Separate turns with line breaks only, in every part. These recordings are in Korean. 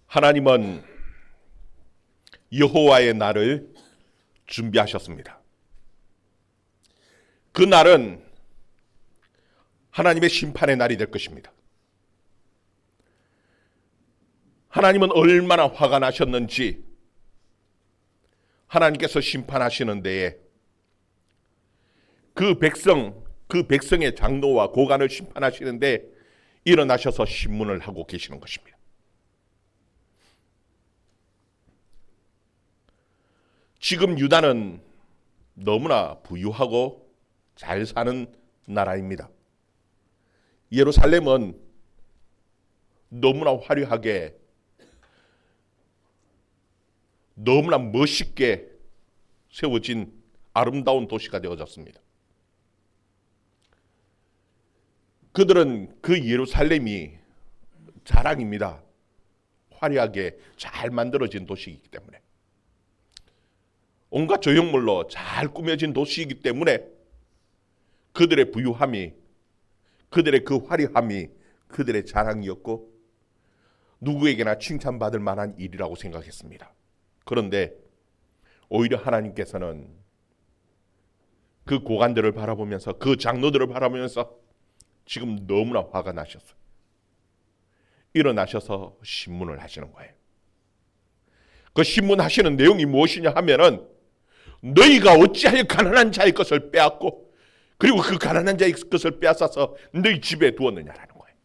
하나님은 여호와의 날을 준비하셨습니다. 그 날은 하나님의 심판의 날이 될 것입니다. 하나님은 얼마나 화가 나셨는지 하나님께서 심판하시는 데에 그 백성의 장로와 고관을 심판하시는데 일어나셔서 신문을 하고 계시는 것입니다. 지금 유다는 너무나 부유하고 잘 사는 나라입니다. 예루살렘은 너무나 화려하게 너무나 멋있게 세워진 아름다운 도시가 되어졌습니다. 그들은 그 예루살렘이 자랑입니다. 화려하게 잘 만들어진 도시이기 때문에, 온갖 조형물로 잘 꾸며진 도시이기 때문에 그들의 부유함이, 그들의 그 화려함이 그들의 자랑이었고 누구에게나 칭찬받을 만한 일이라고 생각했습니다. 그런데 오히려 하나님께서는 그 고관들을 바라보면서, 그 장로들을 바라보면서 지금 너무나 화가 나셨어요. 일어나셔서 신문을 하시는 거예요. 그 신문하시는 내용이 무엇이냐 하면은, 너희가 어찌하여 가난한 자의 것을 빼앗고 그리고 그 가난한 자의 것을 빼앗아서 너희 집에 두었느냐라는 거예요.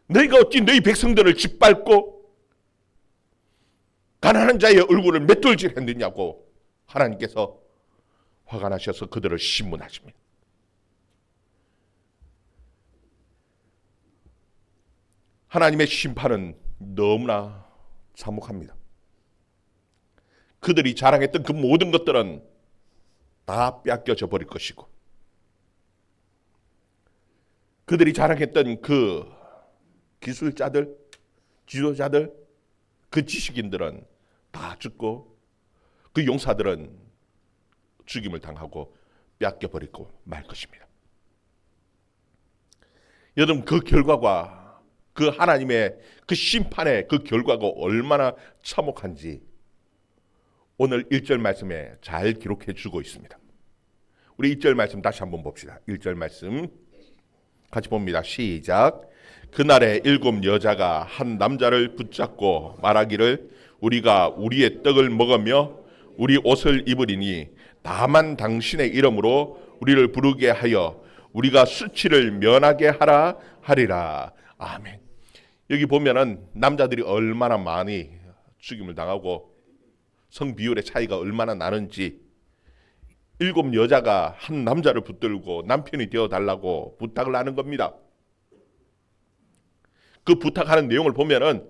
너희가 어찌 너희 백성들을 짓밟고 가난한 자의 얼굴을 맷돌질했느냐고 하나님께서 화가 나셔서 그들을 신문하십니다. 하나님의 심판은 너무나 참혹합니다. 그들이 자랑했던 그 모든 것들은 다 빼앗겨져 버릴 것이고, 그들이 자랑했던 그 기술자들, 지도자들, 그 지식인들은 다 죽고 그 용사들은 죽임을 당하고 빼앗겨 버리고 말 것입니다. 여러분, 그 결과가, 그 하나님의 그 심판의 그 결과가 얼마나 참혹한지 오늘 1절 말씀에 잘 기록해 주고 있습니다. 우리 1절 말씀 다시 한번 봅시다. 1절 말씀 같이 봅니다. 시작. 그날에 7 여자가 한 남자를 붙잡고 말하기를, 우리가 우리의 떡을 먹으며 우리 옷을 입으리니 다만 당신의 이름으로 우리를 부르게 하여 우리가 수치를 면하게 하라 하리라. 아멘. 여기 보면은 남자들이 얼마나 많이 죽임을 당하고 성비율의 차이가 얼마나 나는지, 7 여자가 한 남자를 붙들고 남편이 되어달라고 부탁을 하는 겁니다. 그 부탁하는 내용을 보면은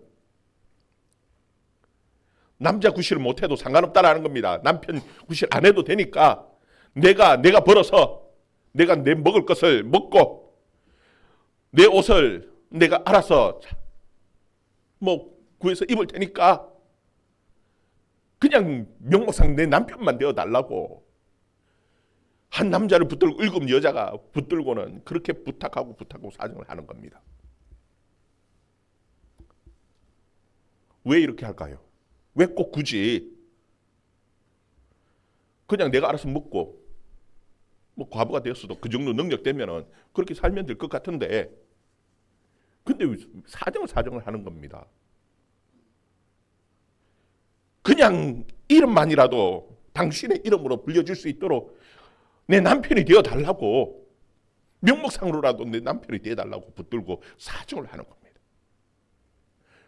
남자 구실을 못해도 상관없다라는 겁니다. 남편 구실 안 해도 되니까 내가 벌어서 내가 내 먹을 것을 먹고 내 옷을 내가 알아서 구해서 입을 테니까 그냥 명목상 내 남편만 되어달라고 한 남자를 붙들고 7 여자가 붙들고는 그렇게 부탁하고 사정을 하는 겁니다. 왜 이렇게 할까요? 왜 꼭 굳이 그냥 내가 알아서 먹고 과부가 되었어도 그 정도 능력 되면은 그렇게 살면 될 것 같은데, 근데 왜 사정을 하는 겁니다. 그냥 이름만이라도 당신의 이름으로 불려줄 수 있도록 내 남편이 되어달라고, 명목상으로라도 내 남편이 되어달라고 붙들고 사정을 하는 겁니다.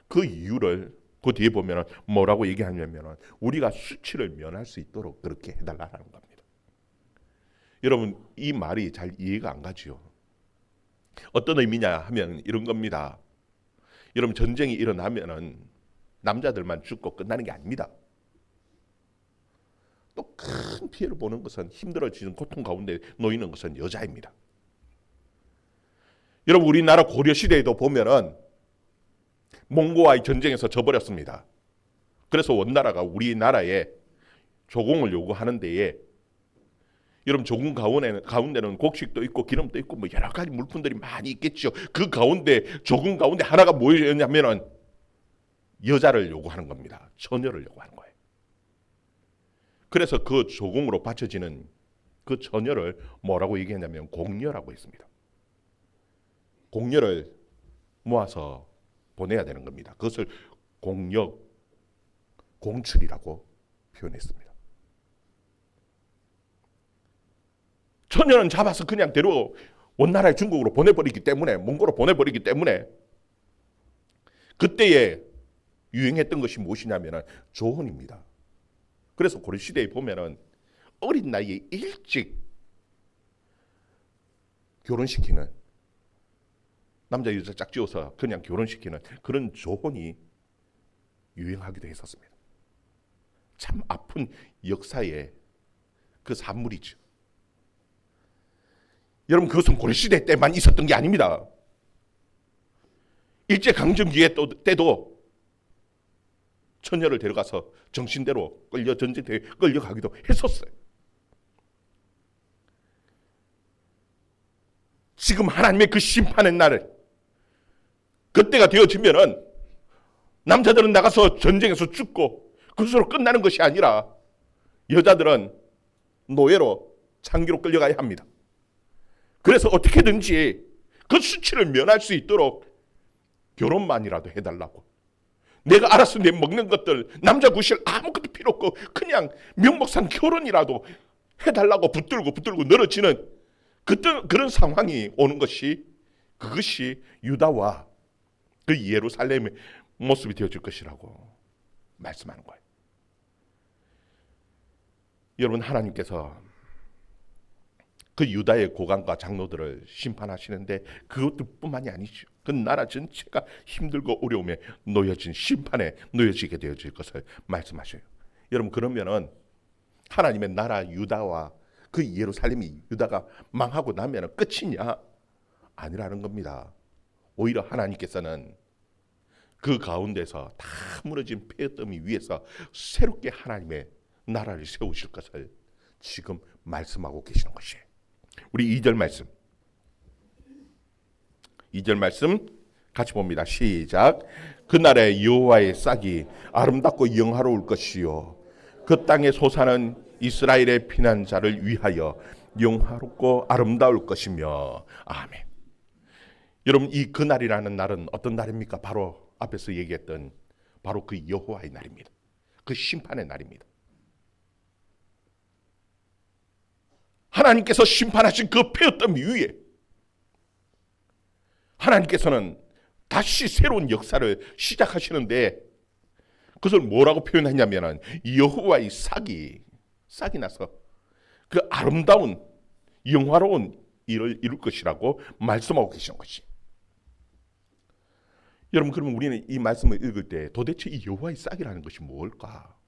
그 이유를 그 뒤에 보면 뭐라고 얘기하냐면, 우리가 수치를 면할 수 있도록 그렇게 해달라는 겁니다. 여러분, 이 말이 잘 이해가 안 가지요. 어떤 의미냐 하면 이런 겁니다. 여러분, 전쟁이 일어나면은 남자들만 죽고 끝나는 게 아닙니다. 또 큰 피해를 보는 것은, 힘들어지는 고통 가운데 놓이는 것은 여자입니다. 여러분, 우리나라 고려 시대에도 보면은 몽고와의 전쟁에서 져버렸습니다. 그래서 원나라가 우리나라에 조공을 요구하는 데에, 여러분, 조공 가운데는 곡식도 있고 기름도 있고 여러 가지 물품들이 많이 있겠죠. 그 가운데, 조공 가운데 하나가 뭐였냐면은 여자를 요구하는 겁니다. 처녀를 요구하는 거예요. 그래서 그 조공으로 바쳐지는 그 처녀를 뭐라고 얘기했냐면 공녀라고 했습니다. 공녀를 모아서 보내야 되는 겁니다. 그것을 공역, 공출이라고 표현했습니다. 처녀는 잡아서 그냥 데려 원나라의 중국으로 보내버리기 때문에, 몽골로 보내버리기 때문에 그때에 유행했던 것이 무엇이냐면 조혼입니다. 그래서 고려시대에 보면은 어린 나이에 일찍 결혼시키는, 남자 여자 짝지어서 그냥 결혼시키는 그런 조혼이 유행하기도 했었습니다. 참 아픈 역사의 그 산물이죠. 여러분, 그것은 고려시대 때만 있었던 게 아닙니다. 일제강점기에 때도 처녀를 데려가서 정신대로 전쟁터에 끌려가기도 했었어요. 지금 하나님의 그 심판의 날을, 그때가 되어지면은 남자들은 나가서 전쟁에서 죽고 그것으로 끝나는 것이 아니라 여자들은 노예로 창기로 끌려가야 합니다. 그래서 어떻게든지 그 수치를 면할 수 있도록 결혼만이라도 해달라고. 내가 알아서 내 먹는 것들, 남자 구실 아무것도 필요 없고 그냥 명목상 결혼이라도 해달라고 붙들고 늘어지는 그런 상황이 오는 것이, 그것이 유다와 그 예루살렘의 모습이 되어질 것이라고 말씀하는 거예요. 여러분, 하나님께서 그 유다의 고관과 장로들을 심판하시는데 그것뿐만이 아니죠. 그 나라 전체가 힘들고 어려움에 놓여진, 심판에 놓여지게 되어질 것을 말씀하셔요. 여러분, 그러면은 하나님의 나라 유다와 그 예루살렘이, 유다가 망하고 나면 끝이냐? 아니라는 겁니다. 오히려 하나님께서는 그 가운데서 다 무너진 폐허더미 위에서 새롭게 하나님의 나라를 세우실 것을 지금 말씀하고 계시는 것이에요. 우리 2절 말씀, 2절 말씀 같이 봅니다. 시작. 그날에 여호와의 싹이 아름답고 영화로울 것이요, 그 땅에 솟아는 이스라엘의 피난자를 위하여 영화롭고 아름다울 것이며. 아멘. 여러분, 이 그날이라는 날은 어떤 날입니까? 바로 앞에서 얘기했던 바로 그 여호와의 날입니다. 그 심판의 날입니다. 하나님께서 심판하신 그 폐허더미 위에 하나님께서는 다시 새로운 역사를 시작하시는데, 그것을 뭐라고 표현했냐면 여호와의 싹이 나서 그 아름다운 영화로운 일을 이룰 것이라고 말씀하고 계시는 것이. 여러분, 그러면 우리는 이 말씀을 읽을 때 도대체 이 여호와의 싹이라는 것이 뭘까?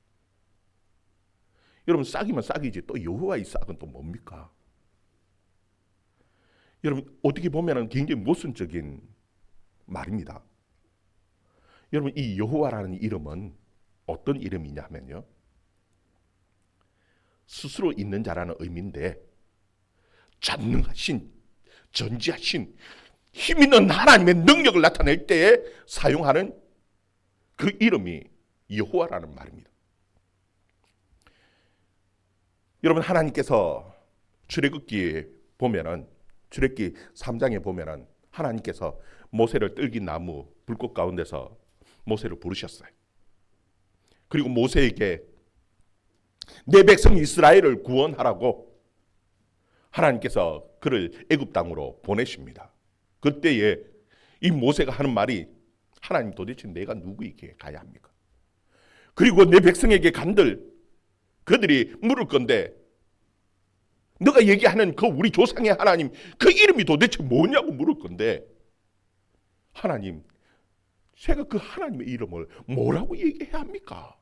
여러분, 싹이면 싹이지 또 여호와의 싹은 또 뭡니까? 여러분, 어떻게 보면 굉장히 모순적인 말입니다. 여러분, 이 여호와라는 이름은 어떤 이름이냐 하면요, 스스로 있는 자라는 의미인데 전능하신, 전지하신 힘 있는 하나님의 능력을 나타낼 때에 사용하는 그 이름이 여호와라는 말입니다. 여러분, 하나님께서 출애굽기에 보면은, 출애굽기 3장에 보면은 하나님께서 모세를 떨긴 나무 불꽃 가운데서 모세를 부르셨어요. 그리고 모세에게 내 백성 이스라엘을 구원하라고 하나님께서 그를 애굽 땅으로 보내십니다. 그때에 이 모세가 하는 말이, 하나님, 도대체 내가 누구에게 가야 합니까? 그리고 내 백성에게 간들 그들이 물을 건데, 너가 얘기하는 그 우리 조상의 하나님, 그 이름이 도대체 뭐냐고 물을 건데, 하나님, 제가 그 하나님의 이름을 뭐라고 얘기해야 합니까?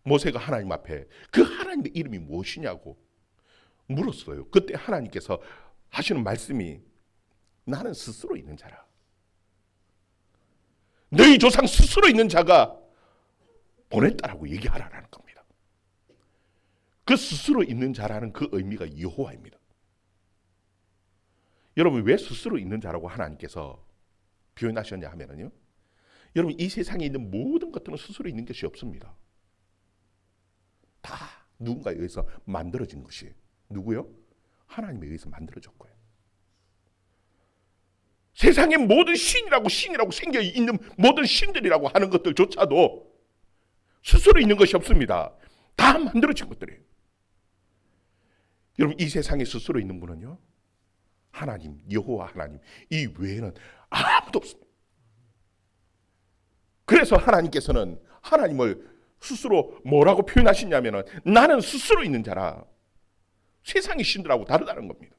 모세가 하나님 앞에 그 하나님의 이름이 무엇이냐고 물었어요. 그때 하나님께서 하시는 말씀이, 나는 스스로 있는 자라. 너희 조상 스스로 있는 자가 보냈다라고 얘기하라는 겁니다. 그 스스로 있는 자라는 그 의미가 여호와입니다. 여러분, 왜 스스로 있는 자라고 하나님께서 표현하셨냐 하면요, 여러분, 이 세상에 있는 모든 것들은 스스로 있는 것이 없습니다. 다 누군가에 의해서 만들어진 것이. 누구요? 하나님에 의해서 만들어졌고요. 세상의 모든 신이라고 생겨 있는 모든 신들이라고 하는 것들조차도 스스로 있는 것이 없습니다. 다 만들어진 것들이에요. 여러분, 이 세상에 스스로 있는 분은요, 하나님, 여호와 하나님, 이 외에는 아무도 없습니다. 그래서 하나님께서는 하나님을 스스로 뭐라고 표현하시냐면은, 나는 스스로 있는 자라. 세상의 신들하고 다르다는 겁니다.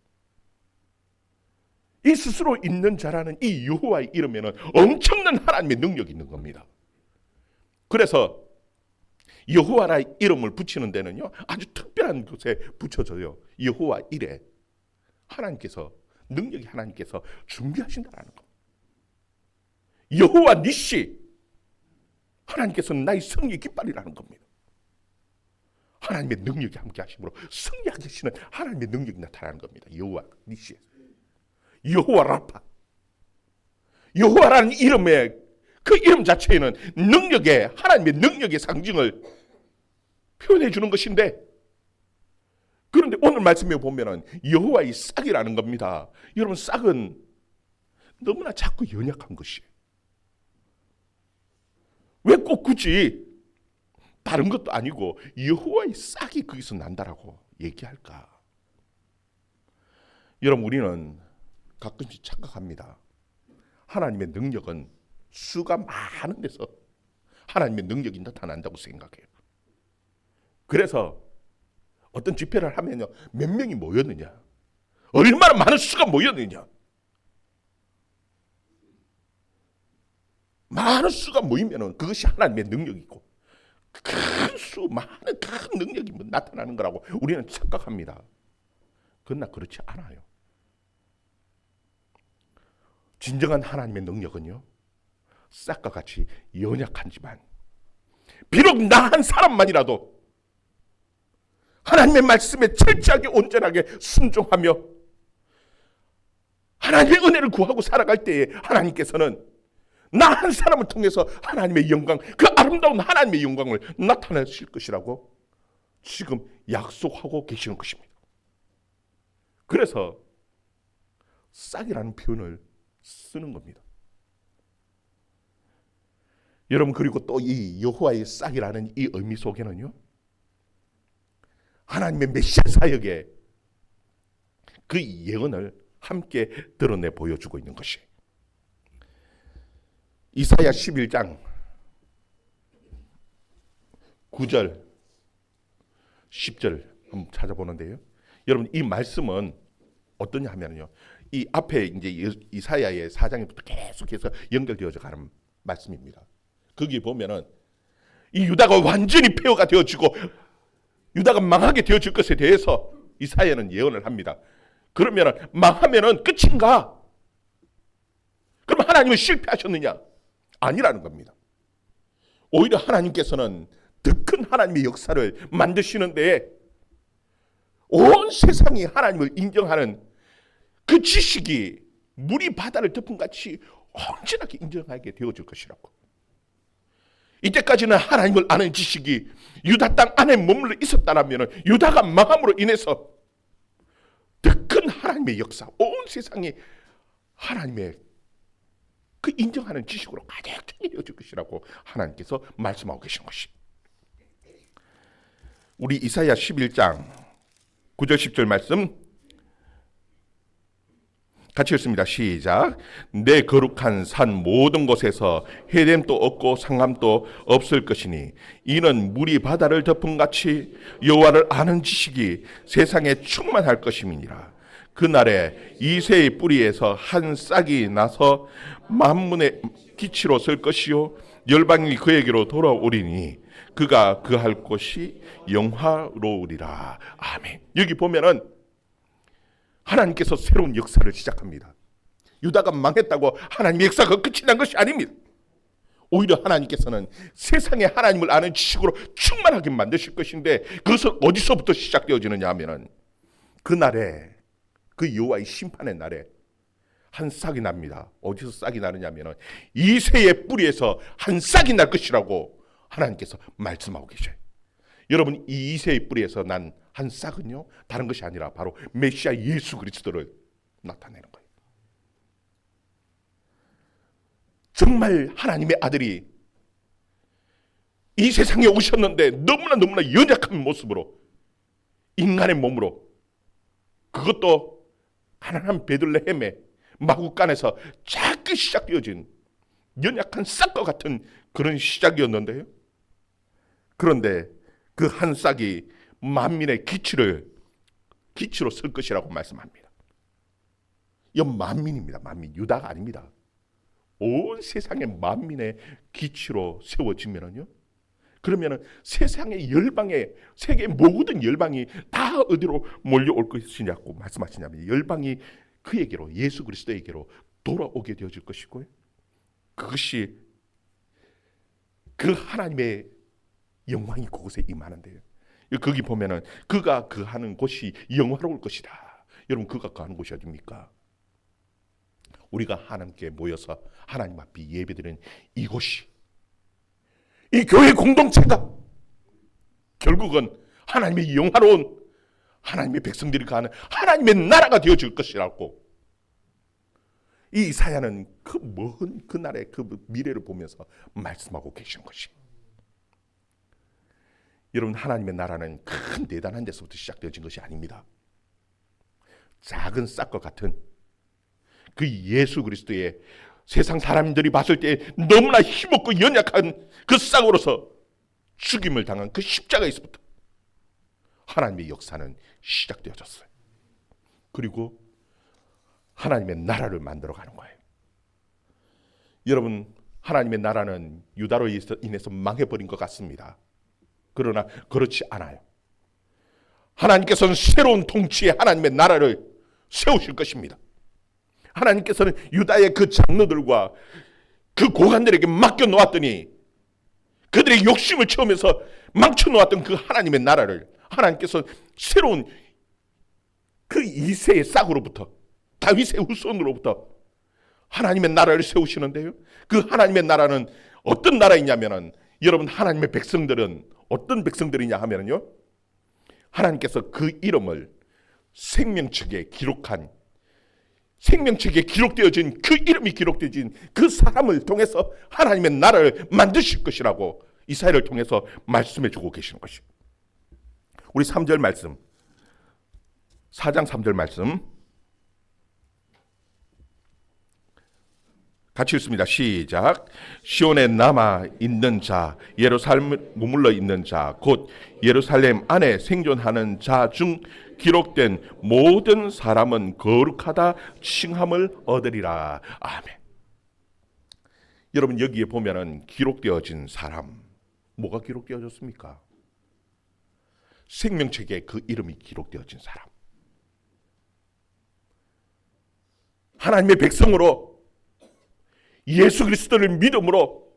이 스스로 있는 자라는 이 여호와의 이름에는 엄청난 하나님의 능력이 있는 겁니다. 그래서 여호와라의 이름을 붙이는 데는요, 아주 특별한 곳에 붙여져요. 여호와 이래. 하나님께서, 능력이 하나님께서 준비하신다라는 겁니다. 여호와 니시, 하나님께서는 나의 승리 깃발이라는 겁니다. 하나님의 능력이 함께 하심으로 승리하게 하시는 하나님의 능력이 나타나는 겁니다. 여호와 니시, 여호와 라파. 여호와라는 이름의 그 이름 자체에는 능력의, 하나님의 능력의 상징을 표현해 주는 것인데, 그런데 오늘 말씀에 보면은 여호와의 싹이라는 겁니다. 여러분, 싹은 너무나 작고 연약한 것이에요. 왜 꼭 굳이 다른 것도 아니고 여호와의 싹이 거기서 난다라고 얘기할까? 여러분, 우리는 가끔씩 착각합니다. 하나님의 능력은 수가 많은 데서 하나님의 능력이 나타난다고 생각해요. 그래서 어떤 집회를 하면요, 몇 명이 모였느냐, 얼마나 많은 수가 모였느냐, 많은 수가 모이면 그것이 하나님의 능력이고, 큰 수, 많은 큰 능력이 나타나는 거라고 우리는 착각합니다. 그러나 그렇지 않아요. 진정한 하나님의 능력은요, 싹과 같이 연약하지만 비록 나 한 사람만이라도 하나님의 말씀에 철저하게 온전하게 순종하며 하나님의 은혜를 구하고 살아갈 때에 하나님께서는 나 한 사람을 통해서 하나님의 영광, 그 아름다운 하나님의 영광을 나타내실 것이라고 지금 약속하고 계시는 것입니다. 그래서 싹이라는 표현을 쓰는 겁니다. 여러분, 그리고 또 이 여호와의 싹이라는 이 의미 속에는요, 하나님의 메시아 사역의 그 예언을 함께 드러내 보여주고 있는 것이, 이사야 11장 9절 10절 한번 찾아보는데요, 여러분, 이 말씀은 어떠냐 하면요, 이 앞에 이제 이사야의 4장부터 계속해서 연결되어져 가는 말씀입니다. 거기 보면은 이 유다가 완전히 폐허가 되어지고 유다가 망하게 되어질 것에 대해서 이사야는 예언을 합니다. 그러면은 망하면은 끝인가? 그럼 하나님은 실패하셨느냐? 아니라는 겁니다. 오히려 하나님께서는 더 큰 하나님의 역사를 만드시는데 온 세상이 하나님을 인정하는 그 지식이 물이 바다를 덮은 같이 온전하게 인정하게 되어질 것이라고. 이때까지는 하나님을 아는 지식이 유다 땅 안에 머물러 있었다면 유다가 망함으로 인해서 더 큰 하나님의 역사, 온 세상이 하나님의 그 인정하는 지식으로 가득 차게 되어질 것이라고 하나님께서 말씀하고 계신 것이. 우리 이사야 11장 9절 10절 말씀 같이 읽습니다. 시작. 내 거룩한 산 모든 곳에서 해됨도 없고 상함도 없을 것이니 이는 물이 바다를 덮은 같이 여호와를 아는 지식이 세상에 충만할 것임이니라. 그날에 이새의 뿌리에서 한 싹이 나서 만문의 기치로 설 것이요 열방이 그에게로 돌아오리니 그가 그할 곳이 영화로우리라. 아멘. 여기 보면은 하나님께서 새로운 역사를 시작합니다. 유다가 망했다고 하나님의 역사가 끝이 난 것이 아닙니다. 오히려 하나님께서는 세상에 하나님을 아는 지식으로 충만하게 만드실 것인데 그것은 어디서부터 시작되어지느냐 하면은 그날에 그 여호와의 심판의 날에 한 싹이 납니다. 어디서 싹이 나느냐면 이새의 뿌리에서 한 싹이 날 것이라고 하나님께서 말씀하고 계셔요. 여러분, 이 이새의 뿌리에서 난 한 싹은요, 다른 것이 아니라 바로 메시아 예수 그리스도를 나타내는 거예요. 정말 하나님의 아들이 이 세상에 오셨는데 너무나 연약한 모습으로, 인간의 몸으로, 그것도 가난한 베들레헴의 마구간에서 작게 시작되어진 연약한 싹과 같은 그런 시작이었는데요. 그런데 그 한 싹이 만민의 기치로 설 것이라고 말씀합니다. 이 만민입니다. 만민, 유다가 아닙니다. 온 세상의 만민의 기치로 세워지면은요, 그러면은 세상의 열방에, 세계 모든 열방이 다 어디로 몰려올 것이냐고 말씀하시냐면, 열방이 그에게로, 예수 그리스도에게로 돌아오게 되어질 것이고요, 그것이 그 하나님의 영광이 그곳에 임하는데요, 거기 보면은 그가 거하는 곳이 영화로울 것이다. 여러분, 그가 거하는 곳이 어디입니까? 우리가 하나님께 모여서 하나님 앞에 예배드리는 이곳이, 이 교회 공동체가 결국은 하나님의 영화로운, 하나님의 백성들이 거하는 하나님의 나라가 되어질 것이라고, 이 이사야는 그 먼 그날의 그 미래를 보면서 말씀하고 계시는 것이. 여러분, 하나님의 나라는 큰 대단한 데서부터 시작되어진 것이 아닙니다. 작은 싹과 같은 그 예수 그리스도의, 세상 사람들이 봤을 때 너무나 힘없고 연약한 그 싹으로서 죽임을 당한 그 십자가에서부터 하나님의 역사는 시작되어졌어요. 그리고 하나님의 나라를 만들어가는 거예요. 여러분, 하나님의 나라는 유다로 인해서 망해버린 것 같습니다. 그러나 그렇지 않아요. 하나님께서는 새로운 통치의 하나님의 나라를 세우실 것입니다. 하나님께서는 유다의 그 장로들과 그 고관들에게 맡겨놓았더니, 그들의 욕심을 채우면서 망쳐놓았던 그 하나님의 나라를 하나님께서 새로운 그 이새의 싹으로부터, 다윗의 후손으로부터 하나님의 나라를 세우시는데요, 그 하나님의 나라는 어떤 나라이냐면은, 여러분, 하나님의 백성들은 어떤 백성들이냐 하면요, 하나님께서 그 이름을 생명책에 기록한, 생명책에 기록되어진, 그 이름이 기록되어진 그 사람을 통해서 하나님의 나라를 만드실 것이라고 이사야를 통해서 말씀해 주고 계시는 것이. 우리 3절 말씀, 4장 3절 말씀 같이 읽습니다. 시작. 시온에 남아 있는 자, 예루살렘에 머물러 있는 자, 곧 예루살렘 안에 생존하는 자 중 기록된 모든 사람은 거룩하다 칭함을 얻으리라. 아멘. 여러분, 여기에 보면은 기록되어진 사람, 뭐가 기록되어졌습니까? 생명책에 그 이름이 기록되어진 사람, 하나님의 백성으로 예수 그리스도를 믿음으로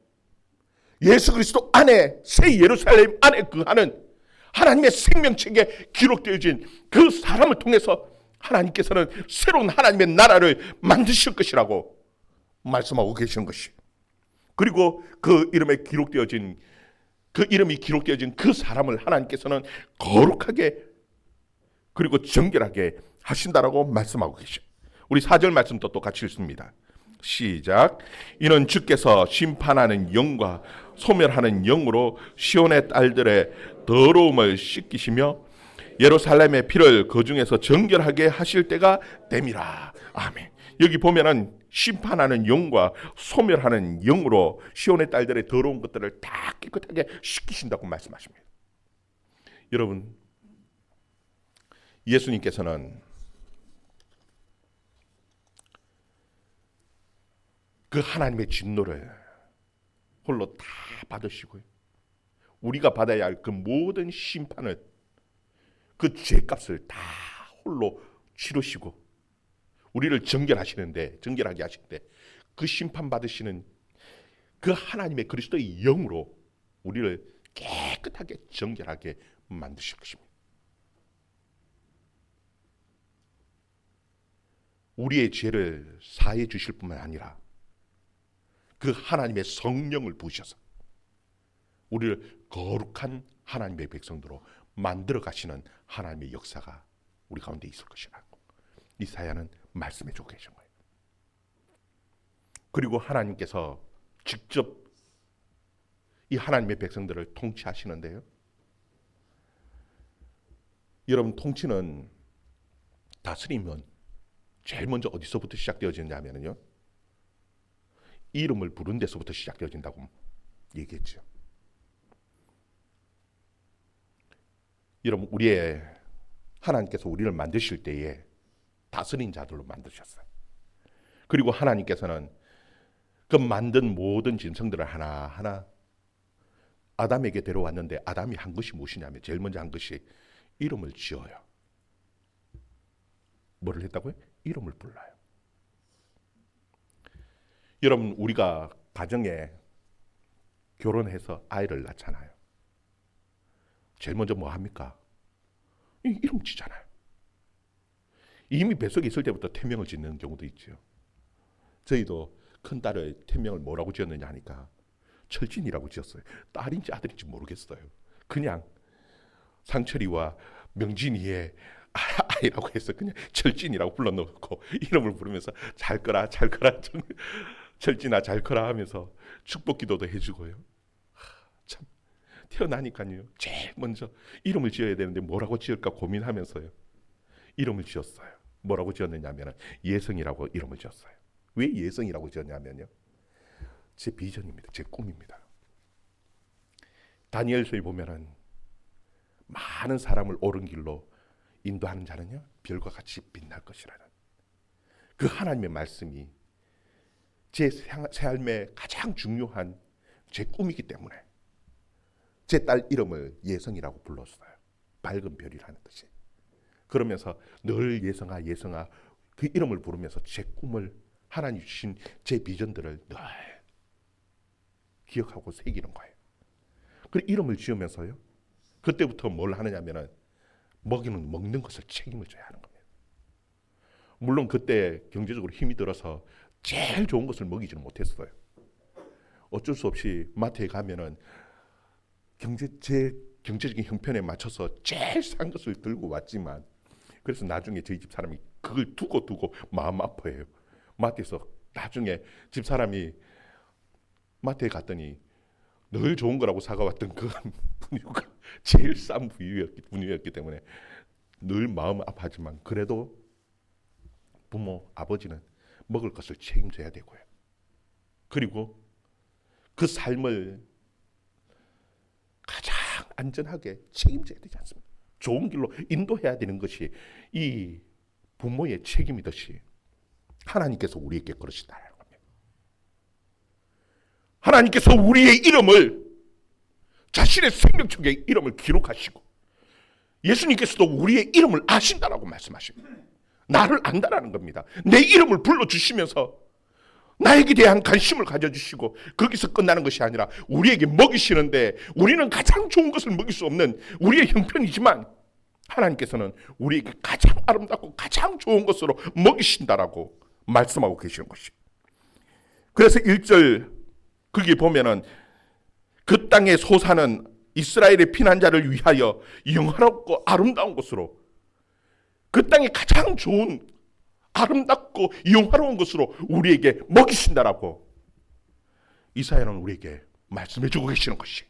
예수 그리스도 안에, 새 예루살렘 안에 거하는 하나님의 생명책에 기록되어진 그 사람을 통해서 하나님께서는 새로운 하나님의 나라를 만드실 것이라고 말씀하고 계시는 것이. 그리고 그 이름에 기록되어진, 그 이름이 기록되어진 그 사람을 하나님께서는 거룩하게 그리고 정결하게 하신다라고 말씀하고 계셔. 우리 4절 말씀도 또 같이 읽습니다. 시작. 이는 주께서 심판하는 영과 소멸하는 영으로 시온의 딸들의 더러움을 씻기시며 예루살렘의 피를 그 중에서 정결하게 하실 때가 됨이라. 아멘. 여기 보면은 심판하는 영과 소멸하는 영으로 시온의 딸들의 더러운 것들을 다 깨끗하게 씻기신다고 말씀하십니다. 여러분, 예수님께서는 그 하나님의 진노를 홀로 다 받으시고요, 우리가 받아야 할 그 모든 심판을, 그 죄값을 다 홀로 치르시고 우리를 정결하게 하시는데, 그 심판 받으시는 그 하나님의 그리스도의 영으로 우리를 깨끗하게 정결하게 만드실 것입니다. 우리의 죄를 사해 주실 뿐만 아니라 그 하나님의 성령을 부으셔서 우리를 거룩한 하나님의 백성으로 만들어 가시는 하나님의 역사가 우리 가운데 있을 것이라고 이사야는 말씀해 주고 계신 거예요. 그리고 하나님께서 직접 이 하나님의 백성들을 통치하시는데요. 여러분, 통치는 다스리면 제일 먼저 어디서부터 시작되어지느냐면요, 이름을 부른 데서부터 시작되어진다고 얘기했죠. 여러분, 하나님께서 우리를 만드실 때에 다스린 자들로 만드셨어요. 그리고 하나님께서는 그 만든 모든 짐승들을 하나하나 아담에게 데려왔는데 아담이 한 것이 무엇이냐면 제일 먼저 한 것이 이름을 지어요. 뭐를 했다고요? 이름을 불러요. 여러분, 우리가 가정에 결혼해서 아이를 낳잖아요. 제일 먼저 뭐 합니까? 이름 지잖아요. 이미 뱃속에 있을 때부터 태명을 짓는 경우도 있죠. 저희도 큰 딸의 태명을 뭐라고 지었느냐 하니까 철진이라고 지었어요. 딸인지 아들인지 모르겠어요. 그냥 상철이와 명진이의 아이라고 해서 그냥 철진이라고 불러놓고 이름을 부르면서 잘 거라 철진아 잘 거라 하면서 축복기도도 해주고요. 참 태어나니까요, 제일 먼저 이름을 지어야 되는데 뭐라고 지을까 고민하면서요, 이름을 지었어요. 뭐라고 지었느냐면 예성이라고 이름을 지었어요. 왜 예성이라고 지었냐면요, 제 비전입니다. 제 꿈입니다. 다니엘서에 보면은 많은 사람을 옳은 길로 인도하는 자는요, 별과 같이 빛날 것이라는 그 하나님의 말씀이 제 삶의 가장 중요한 제 꿈이기 때문에 제 딸 이름을 예성이라고 불렀어요. 밝은 별이라는 뜻이. 그러면서 늘 예성아 예성아 그 이름을 부르면서 제 꿈을, 하나님 주신 제 비전들을 늘 기억하고 새기는 거예요. 그 이름을 지으면서요, 그때부터 뭘 하느냐면은 먹는 것을 책임을 져야 하는 겁니다. 물론 그때 경제적으로 힘이 들어서 제일 좋은 것을 먹이지는 못했어요. 어쩔 수 없이 마트에 가면은 제 경제적인 형편에 맞춰서 제일 싼 것을 들고 왔지만, 그래서 나중에 저희 집 사람이 그걸 두고 마음 아파해요. 마트에서 나중에 집 사람이 마트에 갔더니 늘 좋은 거라고 사가왔던 그 분유가 제일 싼 분유였기 때문에 늘 마음 아파하지만 그래도 부모, 아버지는 먹을 것을 책임져야 되고요. 그리고 그 삶을 가장 안전하게 책임져야 되지 않습니까? 좋은 길로 인도해야 되는 것이 이 부모의 책임이듯이 하나님께서 우리에게 그러시다는 겁니다. 하나님께서 우리의 이름을, 자신의 생명책에 이름을 기록하시고, 예수님께서도 우리의 이름을 아신다라고 말씀하십니다. 나를 안다라는 겁니다. 내 이름을 불러주시면서 나에게 대한 관심을 가져주시고, 거기서 끝나는 것이 아니라 우리에게 먹이시는데, 우리는 가장 좋은 것을 먹일 수 없는 우리의 형편이지만 하나님께서는 우리에게 가장 아름답고 가장 좋은 것으로 먹이신다라고 말씀하고 계시는 것이. 그래서 1절 거기 보면은 그 땅의 소사는 이스라엘의 피난자를 위하여 영화롭고 아름다운 것으로, 그 땅의 가장 좋은 아름답고 영화로운 것으로 우리에게 먹이신다라고 이사야는 우리에게 말씀해 주고 계시는 것이.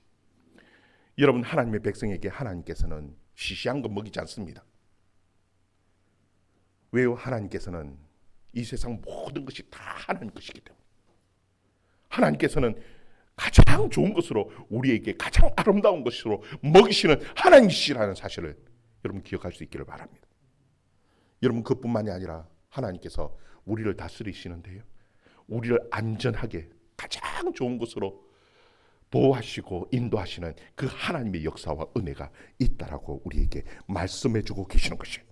여러분, 하나님의 백성에게 하나님께서는 시시한 것 먹이지 않습니다. 왜요? 하나님께서는 이 세상 모든 것이 다 하나님 것이기 때문에 하나님께서는 가장 좋은 것으로, 우리에게 가장 아름다운 것으로 먹이시는 하나님이시라는 사실을 여러분 기억할 수 있기를 바랍니다. 여러분, 그뿐만이 아니라 하나님께서 우리를 다스리시는데요, 우리를 안전하게 가장 좋은 것으로 보호하시고 인도하시는 그 하나님의 역사와 은혜가 있다라고 우리에게 말씀해 주고 계시는 것이에요.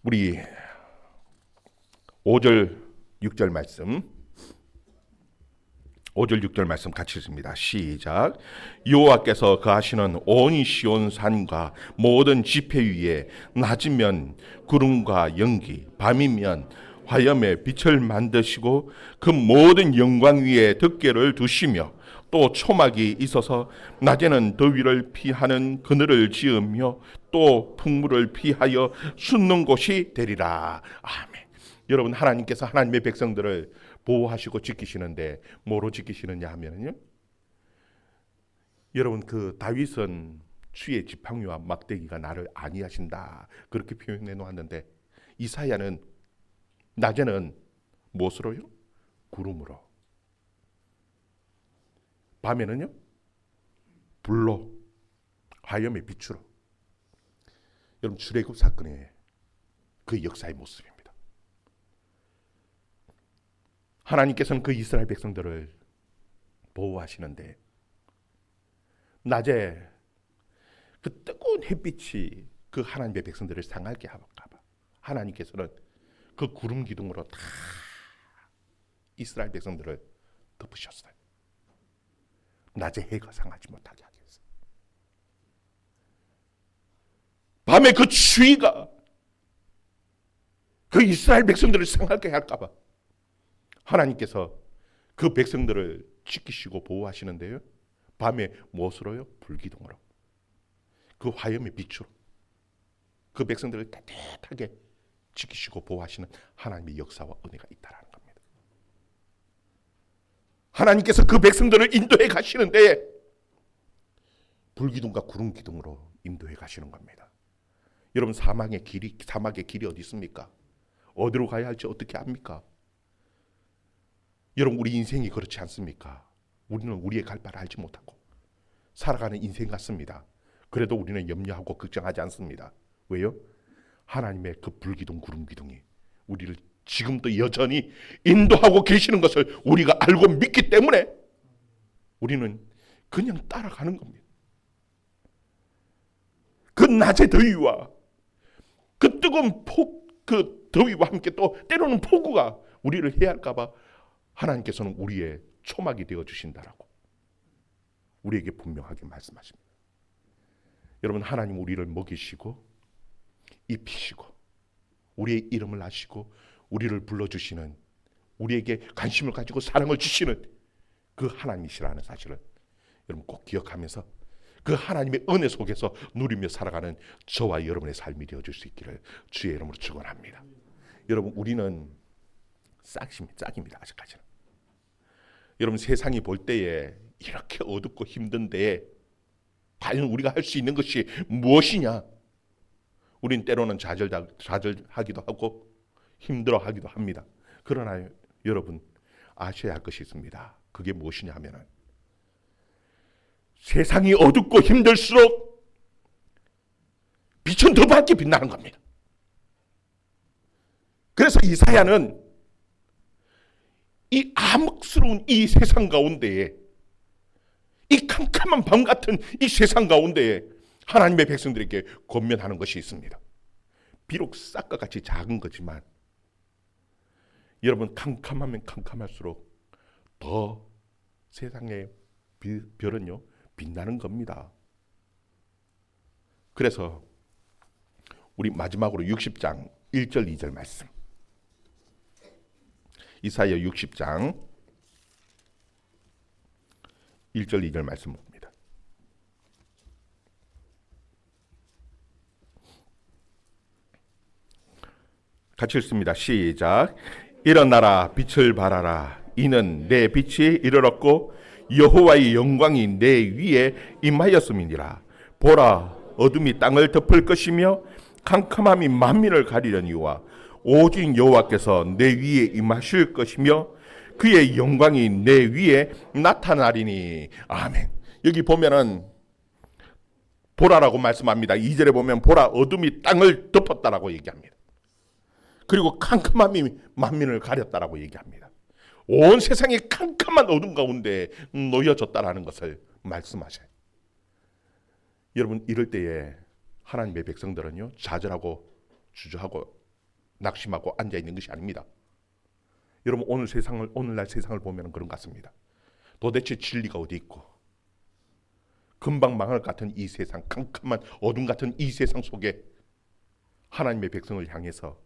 우리 5절 6절 말씀, 5절 6절 말씀 같이 읽습니다. 시작. 여호와께서 거하시는 온 시온 산과 모든 지폐 위에 낮이면 구름과 연기, 밤이면 화염의 빛을 만드시고 그 모든 영광 위에 덮개를 두시며 또 초막이 있어서 낮에는 더위를 피하는 그늘을 지으며 또 풍물을 피하여 숨는 곳이 되리라. 아멘. 여러분, 하나님께서 하나님의 백성들을 보호하시고 지키시는데 뭐로 지키시느냐 하면요, 여러분, 그 다윗은 주의 지팡이와 막대기가 나를 안위하신다 그렇게 표현해 놓았는데, 이사야는 낮에는 무엇으로요? 구름으로, 밤에는요 불로, 화염의 빛으로. 여러분, 출애굽 사건의 그 역사의 모습입니다. 하나님께서는 그 이스라엘 백성들을 보호하시는데, 낮에 그 뜨거운 햇빛이 그 하나님의 백성들을 상하게 할까봐 하나님께서는 그 구름 기둥으로 다 이스라엘 백성들을 덮으셨어요. 낮에 해가 상하지 못하게 하기 위해서. 밤에 그 추위가 그 이스라엘 백성들을 상하게 할까봐 하나님께서 그 백성들을 지키시고 보호하시는데요, 밤에 무엇으로요? 불기둥으로, 그 화염의 빛으로 그 백성들을 따뜻하게 지키시고 보호하시는 하나님의 역사와 은혜가 있다는 겁니다. 하나님께서 그 백성들을 인도해 가시는데 불기둥과 구름 기둥으로 인도해 가시는 겁니다. 여러분, 사막의 길이 어디 있습니까? 어디로 가야 할지 어떻게 압니까? 여러분, 우리 인생이 그렇지 않습니까? 우리는 우리의 갈 바를 알지 못하고 살아가는 인생 같습니다. 그래도 우리는 염려하고 걱정하지 않습니다. 왜요? 하나님의 그 불기둥 구름 기둥이 우리를 지금도 여전히 인도하고 계시는 것을 우리가 알고 믿기 때문에 우리는 그냥 따라가는 겁니다. 그 낮의 더위와 그 뜨거운 그 더위와 함께 또 때로는 폭우가 우리를 해할까 봐 하나님께서는 우리의 초막이 되어 주신다라고 우리에게 분명하게 말씀하십니다. 여러분, 하나님 우리를 먹이시고 입히시고 우리의 이름을 아시고 우리를 불러주시는, 우리에게 관심을 가지고 사랑을 주시는 그 하나님이시라는 사실을 여러분 꼭 기억하면서 그 하나님의 은혜 속에서 누리며 살아가는 저와 여러분의 삶이 되어줄 수 있기를 주의 이름으로 축원합니다. 여러분, 우리는 짝입니다. 아직까지는. 여러분, 세상이 볼 때에 이렇게 어둡고 힘든데 과연 우리가 할 수 있는 것이 무엇이냐? 우린 때로는 좌절하기도 하고 힘들어하기도 합니다. 그러나 여러분, 아셔야 할 것이 있습니다. 그게 무엇이냐 하면은 세상이 어둡고 힘들수록 빛은 더 밝게 빛나는 겁니다. 그래서 이사야는 이 암흑스러운 이 세상 가운데에, 이 캄캄한 밤 같은 이 세상 가운데에 하나님의 백성들에게 권면하는 것이 있습니다. 비록 싹과 같이 작은 거지만 여러분, 캄캄하면 캄캄할수록 더 세상의 별은요 빛나는 겁니다. 그래서 우리 마지막으로 60장 1절 2절 말씀, 이사야 60장 1절 2절 말씀 봅니다. 같이 읽습니다. 시작. 일어나라, 빛을 발하라. 이는 내 빛이 이르렀고 여호와의 영광이 내 위에 임하였음이니라. 보라, 어둠이 땅을 덮을 것이며 캄캄함이 만민을 가리려니와 오직 여호와께서 내 위에 임하실 것이며 그의 영광이 내 위에 나타나리니. 아멘. 여기 보면은 보라라고 말씀합니다. 2절에 보면 보라, 어둠이 땅을 덮었다라고 얘기합니다. 그리고 캄캄함이 만민을 가렸다라고 얘기합니다. 온 세상이 캄캄한 어둠 가운데 놓여졌다라는 것을 말씀하셔요. 여러분, 이럴 때에 하나님의 백성들은요 좌절하고 주저하고 낙심하고 앉아 있는 것이 아닙니다. 여러분, 오늘날 세상을 보면 그런 것 같습니다. 도대체 진리가 어디 있고 금방 망할 것 같은 이 세상, 캄캄한 어둠 같은 이 세상 속에 하나님의 백성을 향해서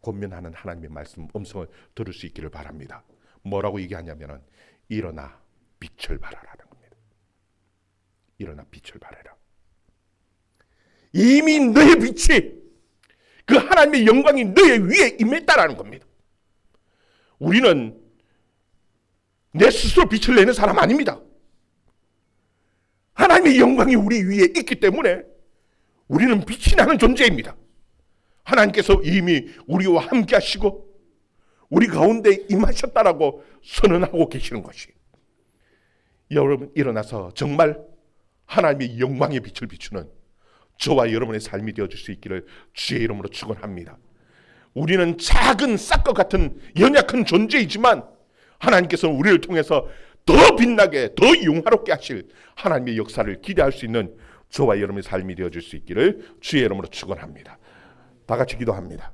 권면하는 하나님의 말씀 음성을 들을 수 있기를 바랍니다. 뭐라고 얘기하냐면은 일어나 빛을 발하라는 겁니다. 일어나 빛을 발하라. 이미 너의 빛이, 그 하나님의 영광이 너의 위에 임했다라는 겁니다. 우리는 내 스스로 빛을 내는 사람 아닙니다. 하나님의 영광이 우리 위에 있기 때문에 우리는 빛이 나는 존재입니다. 하나님께서 이미 우리와 함께 하시고 우리 가운데 임하셨다라고 선언하고 계시는 것이, 여러분 일어나서 정말 하나님의 영광의 빛을 비추는 저와 여러분의 삶이 되어줄 수 있기를 주의 이름으로 축원합니다. 우리는 작은 싹과 같은 연약한 존재이지만 하나님께서는 우리를 통해서 더 빛나게, 더 영화롭게 하실 하나님의 역사를 기대할 수 있는 저와 여러분의 삶이 되어줄 수 있기를 주의 이름으로 축원합니다. 다 같이 기도합니다.